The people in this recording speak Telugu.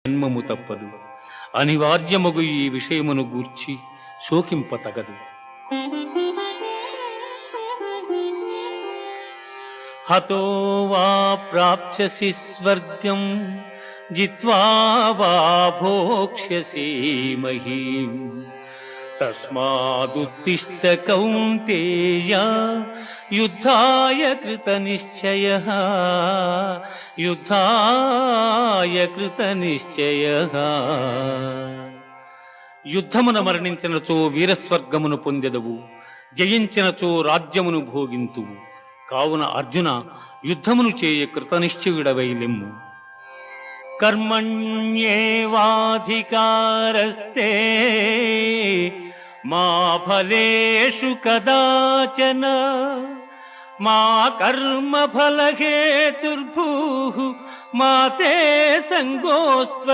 జన్మము తప్పదు. అనివార్యమగు ఈ విషయమును గూర్చి శోకింపతగదు. హతో వా ప్రాప్స్యసి స్వర్గం జిత్వా వా భోక్ష్యసి మహీం తస్మాదుత్తిష్ఠ కౌంతేయ యుద్ధాయ కృతనిశ్చయః యుద్ధాయ కృతనిశ్చయః. యుద్ధమున మరణించినచో వీరస్వర్గమును పొందెదవు, జయించినచో రాజ్యమును భోగింతువు. కావున అర్జున, యుద్ధమును చేయ కృతనిశ్చయుడవై లెమ్ము. కర్మణ్యేవాధికారస్తే మా ఫలేషు కదాచన మా కర్మ ఫలహేతుర్భూః మా తే సంగోస్త్వ